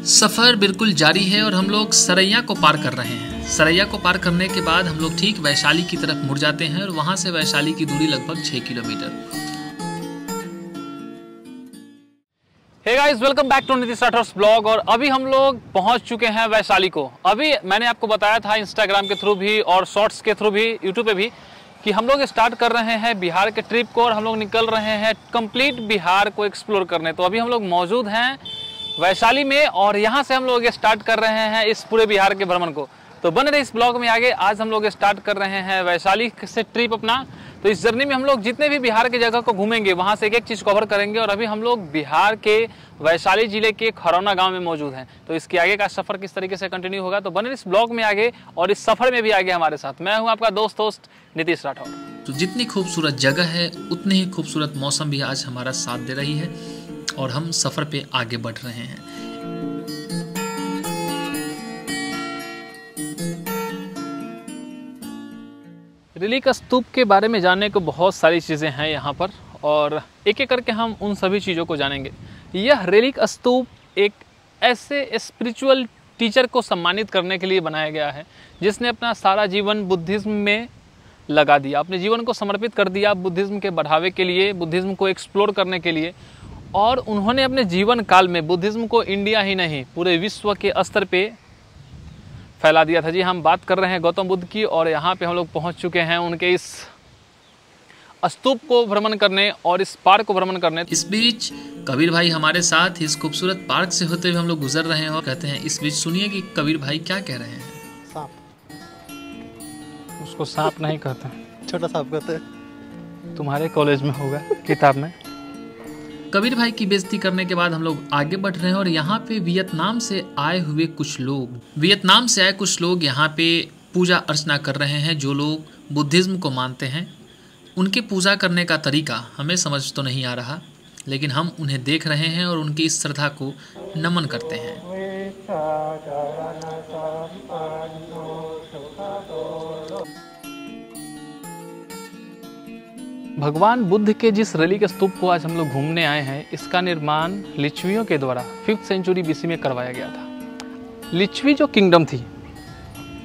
सफ़र बिल्कुल जारी है और हम लोग सरैया को पार कर रहे हैं। सरैया को पार करने के बाद हम लोग ठीक वैशाली की तरफ मुड़ जाते हैं और वहाँ से वैशाली की दूरी लगभग 6 kilometre. Hey guys, welcome back to Nitish Rathore blog. और अभी हम लोग पहुंच चुके हैं वैशाली को। अभी मैंने आपको बताया था इंस्टाग्राम के थ्रू भी और शॉर्ट्स के थ्रू भी, यूट्यूब पे भी, कि हम लोग स्टार्ट कर रहे हैं बिहार के ट्रिप को और हम लोग निकल रहे हैं कंप्लीट बिहार को एक्सप्लोर करने। तो अभी हम लोग मौजूद हैं वैशाली में और यहाँ से हम लोग स्टार्ट कर रहे हैं इस पूरे बिहार के भ्रमण को। तो बने रहे इस ब्लॉग में आगे। आज हम लोग स्टार्ट कर रहे हैं वैशाली से ट्रिप अपना। तो इस जर्नी में हम लोग जितने भी बिहार के जगह को घूमेंगे वहाँ से एक एक चीज़ कवर करेंगे। और अभी हम लोग बिहार के वैशाली जिले के खरौना गांव में मौजूद हैं। तो इसके आगे का सफ़र किस तरीके से कंटिन्यू होगा, तो बने इस ब्लॉग में आगे और इस सफ़र में भी आगे हमारे साथ। मैं हूँ आपका दोस्त नीतीश राठौर। तो जितनी खूबसूरत जगह है उतनी ही खूबसूरत मौसम भी आज हमारा साथ दे रही है और हम सफ़र पे आगे बढ़ रहे हैं। रेलिक स्तूप के बारे में जानने को बहुत सारी चीज़ें हैं यहाँ पर और एक एक करके हम उन सभी चीज़ों को जानेंगे। यह रेलिक स्तूप एक ऐसे स्पिरिचुअल टीचर को सम्मानित करने के लिए बनाया गया है जिसने अपना सारा जीवन बुद्धिज़्म में लगा दिया, अपने जीवन को समर्पित कर दिया बुद्धिज़्म के बढ़ावे के लिए, बुद्धिज़्म को एक्सप्लोर करने के लिए। और उन्होंने अपने जीवन काल में बुद्धिज़्म को इंडिया ही नहीं पूरे विश्व के स्तर पे फैला दिया था। जी, हम बात कर रहे हैं गौतम बुद्ध की और यहाँ पे हम लोग पहुँच चुके हैं उनके इस स्तूप को भ्रमण करने और इस पार्क को भ्रमण करने। इस बीच कबीर भाई हमारे साथ इस खूबसूरत पार्क से होते हुए हम लोग गुजर रहे हैं और कहते हैं, इस बीच सुनिए कि कबीर भाई क्या कह रहे हैं। सांप। उसको सांप नहीं कहते, छोटा सांप कहते हैं। तुम्हारे कॉलेज में होगा, किताब में। कबीर भाई की बेइज्जती करने के बाद हम लोग आगे बढ़ रहे हैं और यहाँ पे वियतनाम से आए कुछ लोग यहाँ पे पूजा अर्चना कर रहे हैं। जो लोग बुद्धिज़्म को मानते हैं उनके पूजा करने का तरीका हमें समझ तो नहीं आ रहा, लेकिन हम उन्हें देख रहे हैं और उनकी इस श्रद्धा को नमन करते हैं। भगवान बुद्ध के जिस रेलिक स्तूप को आज हम लोग घूमने आए हैं, इसका निर्माण लिच्छवियों के द्वारा 5th सेंचुरी बीसी में करवाया गया था। लिच्छवी जो किंगडम थी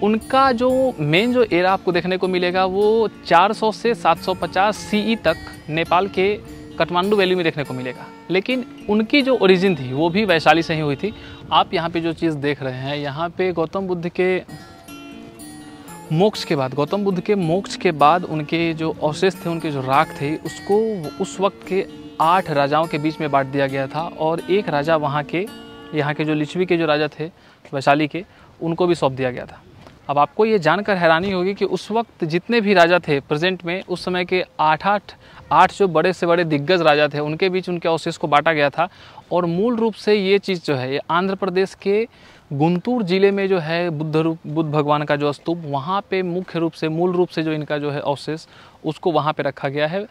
उनका जो मेन जो एरा आपको देखने को मिलेगा वो 400 से 750 सीई तक नेपाल के काठमांडू वैली में देखने को मिलेगा। लेकिन उनकी जो ओरिजिन थी वो भी वैशाली से ही हुई थी। आप यहाँ पे जो चीज़ देख रहे हैं, यहाँ पे गौतम बुद्ध के मोक्ष के बाद उनके जो अवशेष थे, उनके जो राख थे, उसको उस वक्त के 8 राजाओं के बीच में बांट दिया गया था और एक राजा यहाँ के जो लिच्छवी के जो राजा थे वैशाली के, उनको भी सौंप दिया गया था। अब आपको ये जानकर हैरानी होगी कि उस वक्त जितने भी राजा थे प्रेजेंट में, उस समय के 8 जो बड़े से बड़े दिग्गज राजा थे, उनके बीच उनके अवशेष को बांटा गया था। और मूल रूप से ये चीज़ जो है, ये आंध्र प्रदेश के गुंटूर जिले में जो है बुद्ध भगवान का जो स्तूप, वहाँ पे मूल रूप से जो इनका जो है अवशेष, उसको वहाँ पे रखा गया है।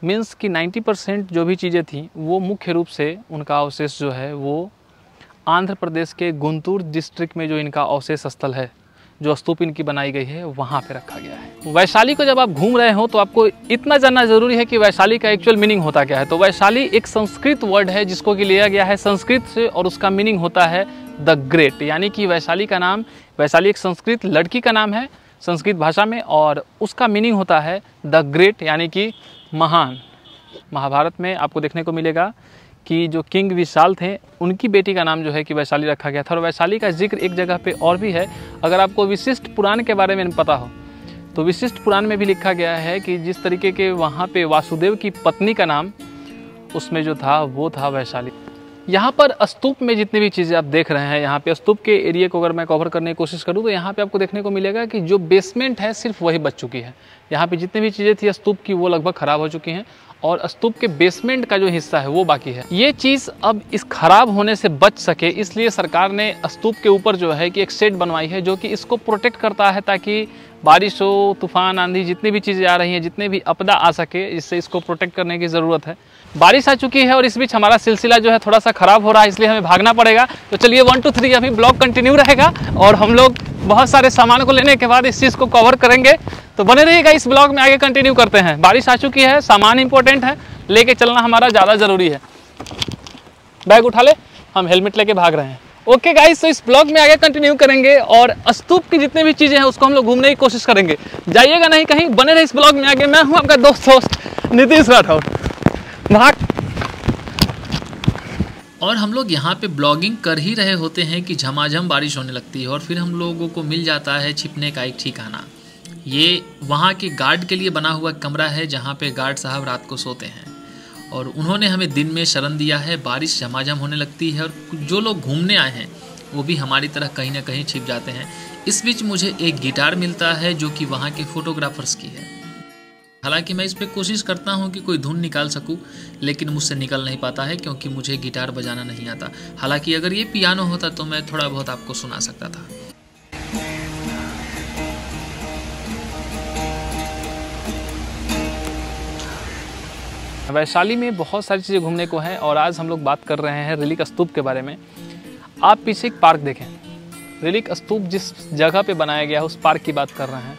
मीन्स कि 90% जो भी चीज़ें थी वो मुख्य रूप से उनका अवशेष जो है वो आंध्र प्रदेश के गुंटूर डिस्ट्रिक्ट में जो इनका अवशेष स्थल है, जो स्तूप इनकी बनाई गई है, वहाँ पे रखा गया है। वैशाली को जब आप घूम रहे हो तो आपको इतना जानना जरूरी है कि वैशाली का एक्चुअल मीनिंग होता क्या है। तो वैशाली एक संस्कृत वर्ड है जिसको कि लिया गया है संस्कृत से और उसका मीनिंग होता है द ग्रेट। यानी कि वैशाली एक संस्कृत लड़की का नाम है संस्कृत भाषा में और उसका मीनिंग होता है द ग्रेट, यानी कि महान। महाभारत में आपको देखने को मिलेगा कि जो किंग विशाल थे, उनकी बेटी का नाम जो है कि वैशाली रखा गया था। और वैशाली का जिक्र एक जगह पे और भी है। अगर आपको विशिष्ट पुराण के बारे में पता हो तो विशिष्ट पुराण में भी लिखा गया है कि जिस तरीके के वहाँ पे वासुदेव की पत्नी का नाम उसमें जो था वो था वैशाली। यहाँ पर स्तूप में जितनी भी चीज़ें आप देख रहे हैं, यहाँ पे स्तूप के एरिया को अगर मैं कवर करने की कोशिश करूँ तो यहाँ पे आपको देखने को मिलेगा कि जो बेसमेंट है सिर्फ वही बच चुकी है। यहाँ पे जितनी भी चीज़ें थी स्तूप की वो लगभग ख़राब हो चुकी हैं और स्तूप के बेसमेंट का जो हिस्सा है वो बाकी है। ये चीज़ अब इस खराब होने से बच सके इसलिए सरकार ने स्तूप के ऊपर जो है कि एक शेड बनवाई है जो कि इसको प्रोटेक्ट करता है, ताकि बारिश हो, तूफान, आंधी, जितनी भी चीज़ें आ रही हैं, जितने भी आपदा आ सके, इससे इसको प्रोटेक्ट करने की ज़रूरत है। बारिश आ चुकी है और इस बीच हमारा सिलसिला जो है थोड़ा सा ख़राब हो रहा है, इसलिए हमें भागना पड़ेगा। तो चलिए 1 2 3 अभी ब्लॉग कंटिन्यू रहेगा और हम लोग बहुत सारे सामान को लेने के बाद इस चीज़ को कवर करेंगे। तो बने रहिएगा इस ब्लॉग में, आगे कंटिन्यू करते हैं। बारिश आ चुकी है, सामान इंपॉर्टेंट है, लेके चलना हमारा ज़्यादा ज़रूरी है। बैग उठा ले, हम हेलमेट लेके भाग रहे हैं। ओके गाइस, तो इस ब्लॉग में आगे कंटिन्यू करेंगे और स्तूप की जितनी भी चीज़ें हैं उसको हम लोग घूमने की कोशिश करेंगे। जाइएगा नहीं कहीं, बने रहे इस ब्लॉग में आगे। मैं हूं आपका दोस्त नीतीश राठौर। भाग। और हम लोग यहाँ पे ब्लॉगिंग कर ही रहे होते हैं कि झमाझम बारिश होने लगती है और फिर हम लोगों को मिल जाता है छिपने का एक ठिकाना। ये वहाँ के गार्ड के लिए बना हुआ कमरा है जहाँ पे गार्ड साहब रात को सोते हैं और उन्होंने हमें दिन में शरण दिया है। बारिश झमाझम होने लगती है और जो लोग घूमने आए हैं वो भी हमारी तरह कहीं ना कहीं छिप जाते हैं। इस बीच मुझे एक गिटार मिलता है जो कि वहाँ के फोटोग्राफर्स की है। हालांकि मैं इस पर कोशिश करता हूँ कि कोई धुन निकाल सकूँ, लेकिन मुझसे निकल नहीं पाता है क्योंकि मुझे गिटार बजाना नहीं आता। हालांकि अगर ये पियानो होता तो मैं थोड़ा बहुत आपको सुना सकता था। वैशाली में बहुत सारी चीज़ें घूमने को हैं और आज हम लोग बात कर रहे हैं रिलिक स्तूप के बारे में। आप पीछे एक पार्क देखें, रिलिक स्तूप जिस जगह पे बनाया गया है उस पार्क की बात कर रहे हैं।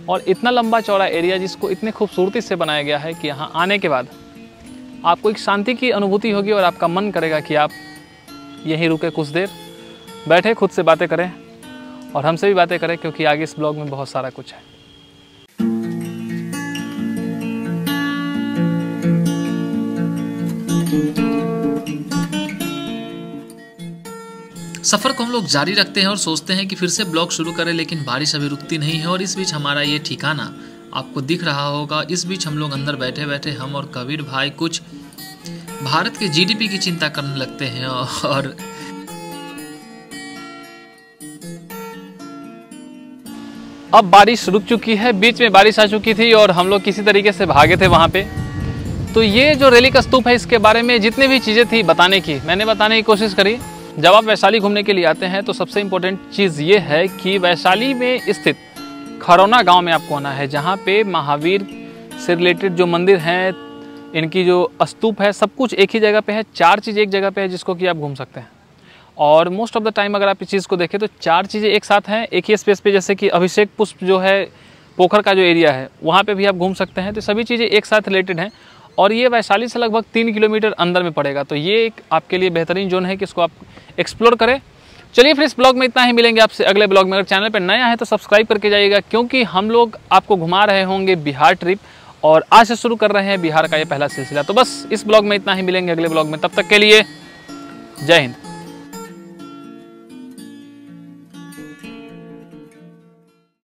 और इतना लंबा चौड़ा एरिया जिसको इतने खूबसूरती से बनाया गया है कि यहाँ आने के बाद आपको एक शांति की अनुभूति होगी और आपका मन करेगा कि आप यहीं रुके, कुछ देर बैठे, खुद से बातें करें और हमसे भी बातें करें, क्योंकि आगे इस ब्लॉग में बहुत सारा कुछ है। सफ़र को हम लोग जारी रखते हैं और सोचते हैं कि फिर से ब्लॉग शुरू करें, लेकिन बारिश अभी रुकती नहीं है। और इस बीच हमारा ये ठिकाना आपको दिख रहा होगा। इस बीच हम लोग अंदर बैठे बैठे हम और कबीर भाई कुछ भारत के जीडीपी की चिंता करने लगते हैं। और अब बारिश रुक चुकी है, बीच में बारिश आ चुकी थी और हम लोग किसी तरीके से भागे थे वहाँ पे। तो ये जो रिलिक स्तूप है इसके बारे में जितनी भी चीज़ें थी बताने की, मैंने बताने की कोशिश करी। जब आप वैशाली घूमने के लिए आते हैं तो सबसे इम्पोर्टेंट चीज़ ये है कि वैशाली में स्थित खरौना गांव में आपको आना है, जहां पे महावीर से रिलेटेड जो मंदिर हैं, इनकी जो स्तूप है, सब कुछ एक ही जगह पे है। 4 चीज़ एक जगह पे है जिसको कि आप घूम सकते हैं। और मोस्ट ऑफ द टाइम अगर आप इस चीज़ को देखें तो 4 चीज़ें एक साथ हैं एक ही स्पेस पे। जैसे कि अभिषेक पुष्प जो है, पोखर का जो एरिया है, वहाँ पर भी आप घूम सकते हैं। तो सभी चीज़ें एक साथ रिलेटेड हैं और ये वैशाली से लगभग 3 किलोमीटर अंदर में पड़ेगा। तो ये एक आपके लिए बेहतरीन जोन है कि इसको आप एक्सप्लोर करें। चलिए फिर इस ब्लॉग में इतना ही, मिलेंगे आपसे अगले ब्लॉग में। अगर चैनल पर नया है तो सब्सक्राइब करके जाइएगा, क्योंकि हम लोग आपको घुमा रहे होंगे बिहार ट्रिप और आज से शुरू कर रहे हैं बिहार का ये पहला सिलसिला। तो बस इस ब्लॉग में इतना ही, मिलेंगे अगले ब्लॉग में। तब तक के लिए जय हिंद।